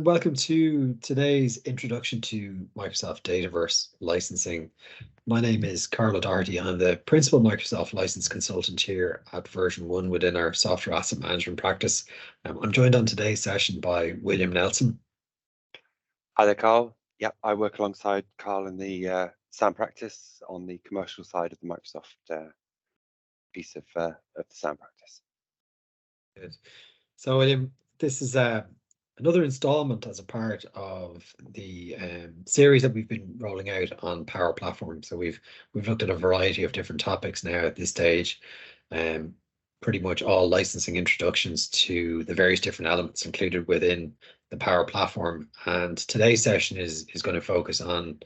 and welcome to today's introduction to Microsoft Dataverse licensing. My name is Carl O'Doherty. I'm the principal Microsoft license consultant here at version 1 within our software asset management practice. I'm joined on today's session by William Nelson. Hi there, Carl. Yep, I work alongside Carl in the SAM practice on the commercial side of the Microsoft piece of the SAM practice. Good. So, William, this is another installment as a part of the series that we've been rolling out on Power Platform. So we've looked at a variety of different topics now at this stage, pretty much all licensing introductions to the various different elements included within the Power Platform. And today's session is going to focus on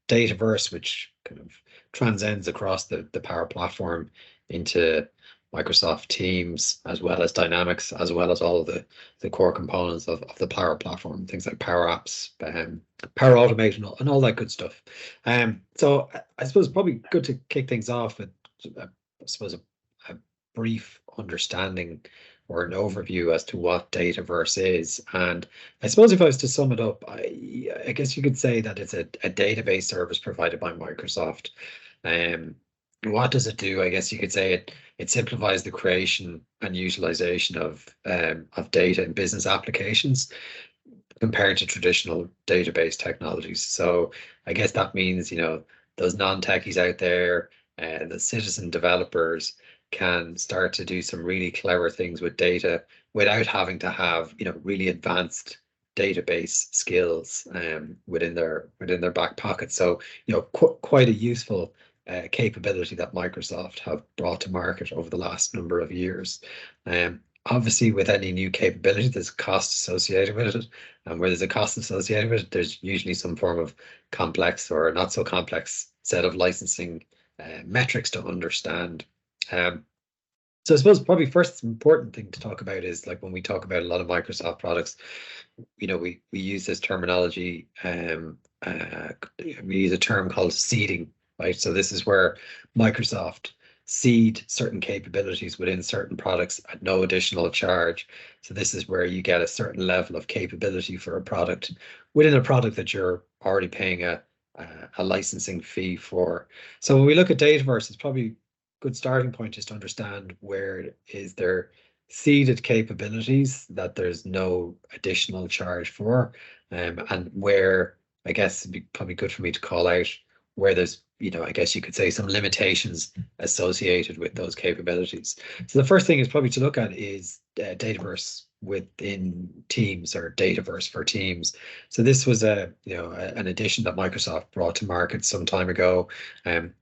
Dataverse, which kind of transcends across the Power Platform into Microsoft Teams, as well as Dynamics, as well as all of the core components of the Power Platform, things like Power Apps, Power Automate, and all that good stuff. So I suppose probably good to kick things off with, I suppose, a brief understanding or an overview as to what Dataverse is. And I suppose if I was to sum it up, I guess you could say that it's a database service provided by Microsoft. What does it do? I guess you could say it simplifies the creation and utilization of data in business applications compared to traditional database technologies. So I guess that means, those non-techies out there, the citizen developers can start to do some really clever things with data without having to have, really advanced database skills within their back pocket. So, quite a useful capability that Microsoft have brought to market over the last number of years. Obviously, with any new capability, there's cost associated with it. And where there's a cost associated with it, there's usually some form of complex or not so complex set of licensing metrics to understand. So I suppose probably first important thing to talk about is, like, when we talk about a lot of Microsoft products, we use this terminology, we use a term called seeding, right? So this is where Microsoft seed certain capabilities within certain products at no additional charge. So this is where you get a certain level of capability for a product within a product that you're already paying a licensing fee for. So when we look at Dataverse, it's probably a good starting point just to understand where is there seeded capabilities that there's no additional charge for, and where, I guess it'd be probably good for me to call out where there's, I guess you could say, some limitations associated with those capabilities. So the first thing is probably to look at is Dataverse within Teams, or Dataverse for Teams. So this was an addition that Microsoft brought to market some time ago,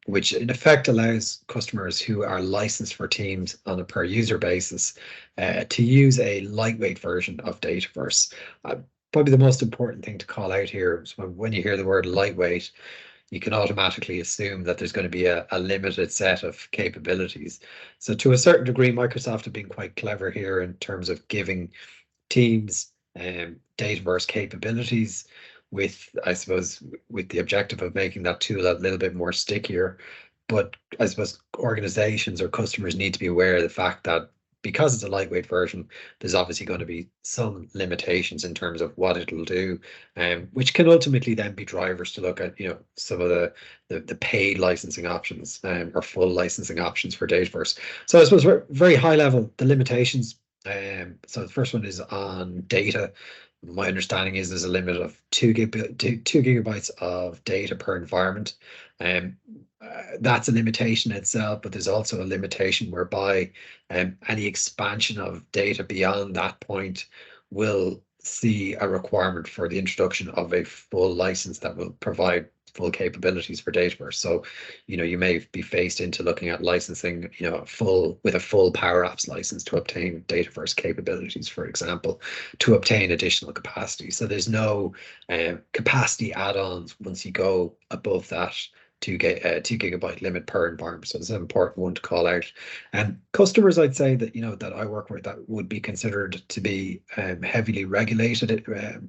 which in effect allows customers who are licensed for Teams on a per user basis to use a lightweight version of Dataverse. Probably the most important thing to call out here is when you hear the word lightweight, you can automatically assume that there's going to be a limited set of capabilities. So to a certain degree, Microsoft have been quite clever here in terms of giving Teams Dataverse capabilities with, I suppose, with the objective of making that tool a little bit more stickier. But I suppose organizations or customers need to be aware of the fact that because it's a lightweight version, there's obviously going to be some limitations in terms of what it'll do, which can ultimately then be drivers to look at, some of the paid licensing options, or full licensing options for Dataverse. So I suppose very high level, the limitations. So the first one is on data. My understanding is there's a limit of 2 gigabytes of data per environment. That's a limitation itself, but there's also a limitation whereby any expansion of data beyond that point will see a requirement for the introduction of a full license that will provide full capabilities for Dataverse. So, you may be faced into looking at licensing, a full Power Apps license to obtain Dataverse capabilities, for example, to obtain additional capacity. So there's no capacity add-ons once you go above that 2 gigabyte limit per environment. So it's an important one to call out. And customers, I'd say that, that I work with, that would be considered to be heavily regulated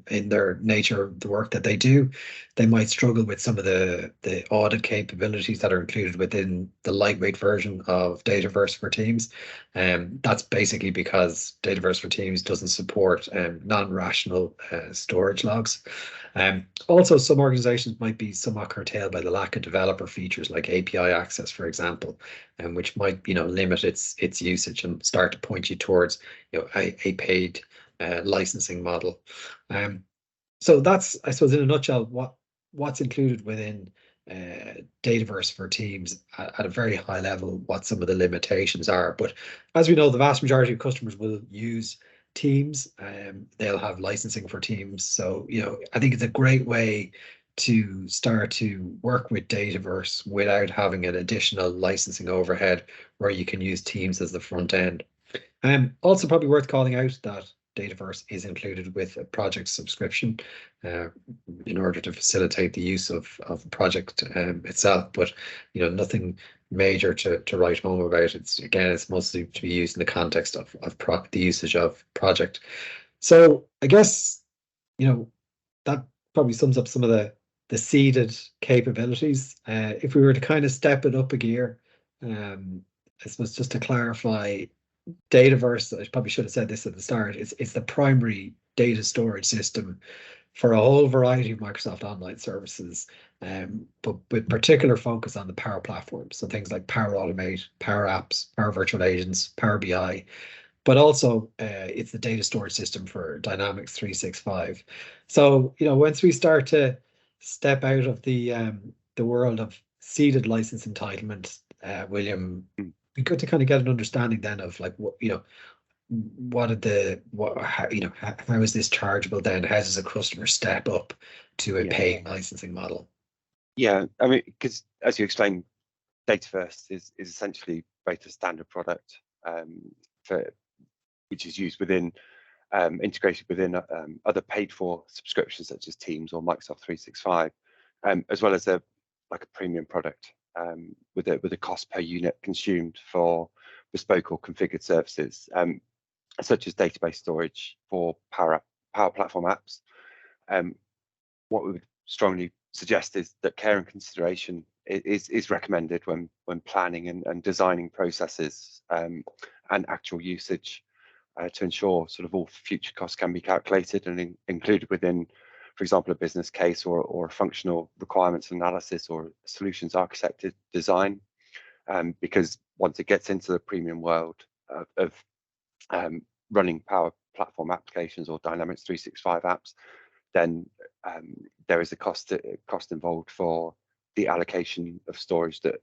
in their nature of the work that they do. They might struggle with some of the audit capabilities that are included within the lightweight version of Dataverse for Teams. That's basically because Dataverse for Teams doesn't support non-rational storage logs. Also, some organizations might be somewhat curtailed by the lack of developer features like API access, for example, which might limit its usage and start to point you towards a paid licensing model. So that's, I suppose, in a nutshell, what's included within Dataverse for Teams at a very high level, what some of the limitations are. But as we know, the vast majority of customers will use Teams. They'll have licensing for Teams. So, I think it's a great way to start to work with Dataverse without having an additional licensing overhead, where you can use Teams as the front end. Also probably worth calling out that Dataverse is included with a project subscription in order to facilitate the use of the project itself, but nothing major to write home about. It's mostly to be used in the context of the usage of project. So I guess that probably sums up some of the seeded capabilities. If we were to kind of step it up a gear, I suppose just to clarify, Dataverse, I probably should have said this at the start, it's the primary data storage system for a whole variety of Microsoft Online services, but with particular focus on the Power Platform. So things like Power Automate, Power Apps, Power Virtual Agents, Power BI, but also it's the data storage system for Dynamics 365. So, once we start to step out of the world of seeded license entitlement, William, be good to kind of get an understanding then of like how is this chargeable then? How does a customer step up to a paying licensing model? Yeah, I mean, because as you explained, Dataverse is essentially both a standard product which is used within integrated within other paid for subscriptions such as Teams or Microsoft 365, as well as a premium product with a cost per unit consumed for bespoke or configured services, such as database storage for Power Platform apps. What we would strongly suggest is that care and consideration is recommended when planning and designing processes and actual usage, to ensure sort of all future costs can be calculated and included within, for example, a business case or a functional requirements analysis or solutions architected design. Because once it gets into the premium world of running Power Platform applications or Dynamics 365 apps, then there is a cost involved for the allocation of storage that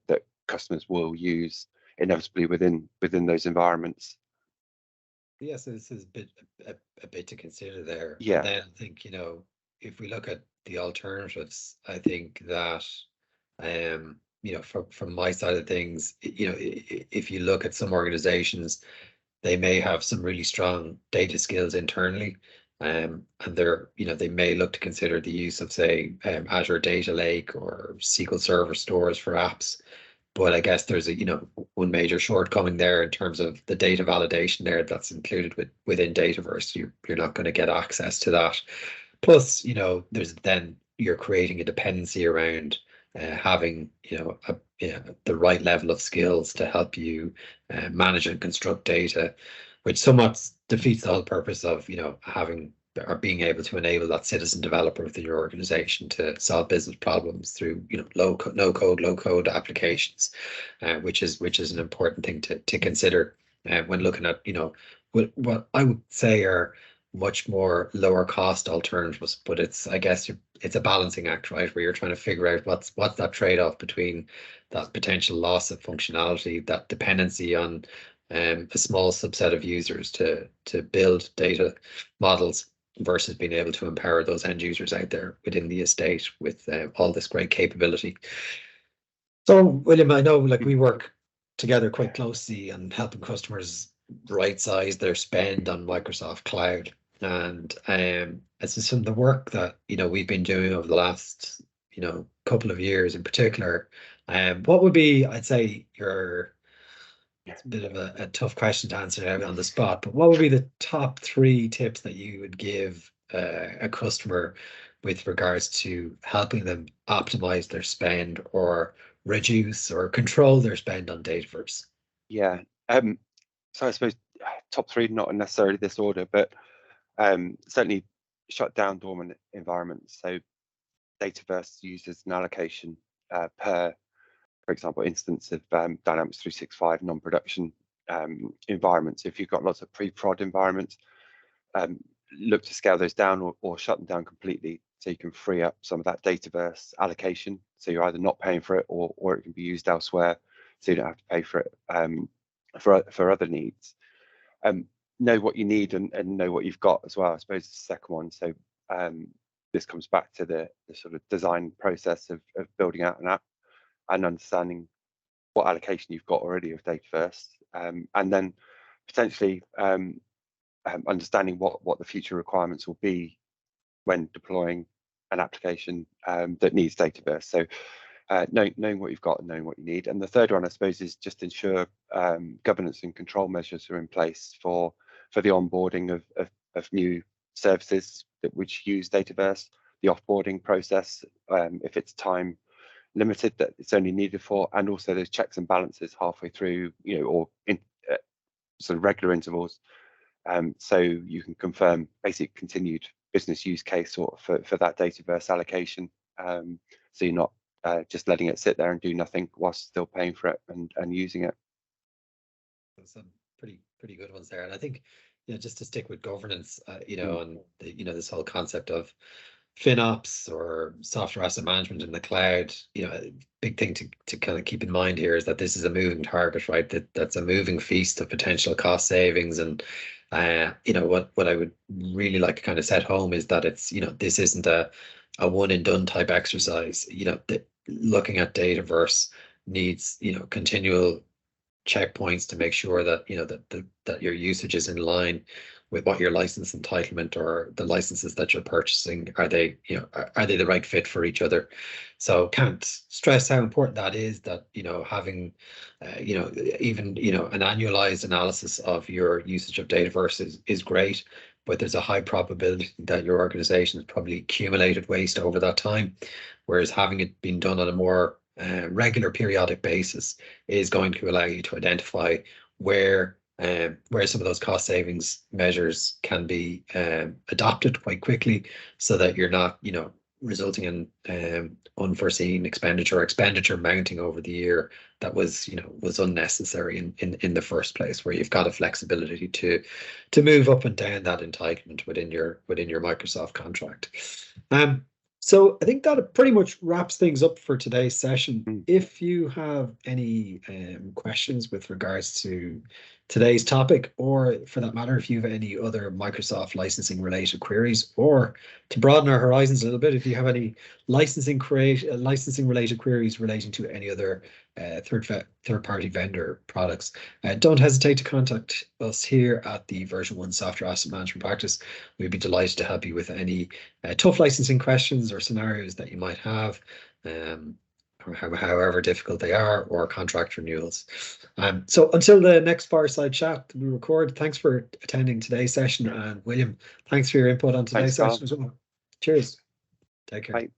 customers will use inevitably within those environments. Yes, this is a bit to consider there. Yeah. And then I think, if we look at the alternatives, I think that from my side of things, if you look at some organizations, they may have some really strong data skills internally, and they may look to consider the use of, say, Azure Data Lake or SQL Server stores for apps. But I guess there's one major shortcoming there in terms of the data validation there that's included within Dataverse. You're not going to get access to that. Plus, you're creating a dependency around having the right level of skills to help you manage and construct data, which somewhat defeats the whole purpose of having or being able to enable that citizen developer within your organization to solve business problems through low code applications, which is an important thing to consider when looking at what I would say are much more lower cost alternatives. But I guess it's a balancing act, right, where you're trying to figure out what's that trade-off between that potential loss of functionality, that dependency on a small subset of users to build data models, versus being able to empower those end users out there within the estate with all this great capability. So, William, I know we work together quite closely and helping customers right size their spend on Microsoft Cloud. And it's some of the work that we've been doing over the last couple of years in particular, what would be, I'd say, it's a bit of a tough question to answer out on the spot, but what would be the top 3 tips that you would give a customer with regards to helping them optimize their spend or reduce or control their spend on Dataverse? Yeah. So I suppose top 3, not in necessarily this order, but certainly shut down dormant environments. So Dataverse uses an allocation per, for example, instance of Dynamics 365 non-production environments. If you've got lots of pre-prod environments, look to scale those down or shut them down completely, so you can free up some of that Dataverse allocation. So you're either not paying for it, or it can be used elsewhere, so you don't have to pay for it for other needs. Know what you need and know what you've got as well, I suppose, is the second one. So this comes back to the sort of design process of building out an app and understanding what allocation you've got already of Dataverse, and then potentially understanding what the future requirements will be when deploying an application that needs Dataverse. So knowing what you've got and knowing what you need. And the third one, I suppose, is just ensure governance and control measures are in place for the onboarding of new services which use Dataverse, the offboarding process, if it's time limited that it's only needed for, and also those checks and balances halfway through, or in sort of regular intervals, so you can confirm basic continued business use case for that Dataverse allocation, so you're not just letting it sit there and do nothing whilst still paying for it and using it. Some pretty good ones there, and I think, just to stick with governance, and this whole concept of FinOps or software asset management in the cloud, a big thing to kind of keep in mind here is that this is a moving target, right? That's a moving feast of potential cost savings. And what I would really like to kind of set home is that it's, this isn't a one and done type exercise. Looking at Dataverse needs, continual checkpoints to make sure that that your usage is in line with what your license entitlement or the licenses that you're purchasing are they the right fit for each other. So can't stress how important that is, that having even an annualized analysis of your usage of Dataverse is great, but there's a high probability that your organization has probably accumulated waste over that time, whereas having it been done on a more regular periodic basis is going to allow you to identify where some of those cost savings measures can be adopted quite quickly, so that you're not resulting in unforeseen expenditure mounting over the year that was unnecessary in the first place, where you've got a flexibility to move up and down that entitlement within your Microsoft contract. So I think that pretty much wraps things up for today's session. If you have any questions with regards to today's topic, or for that matter, if you have any other Microsoft licensing related queries, or to broaden our horizons a little bit, if you have any licensing related queries relating to any other third-party vendor products, don't hesitate to contact us here at the Version 1 Software Asset Management Practice. We'd be delighted to help you with any tough licensing questions or scenarios that you might have, or however difficult they are, or contract renewals. So until the next fireside chat we record, thanks for attending today's session, and William, thanks for your input on today's session as well. Cheers. Take care. Bye.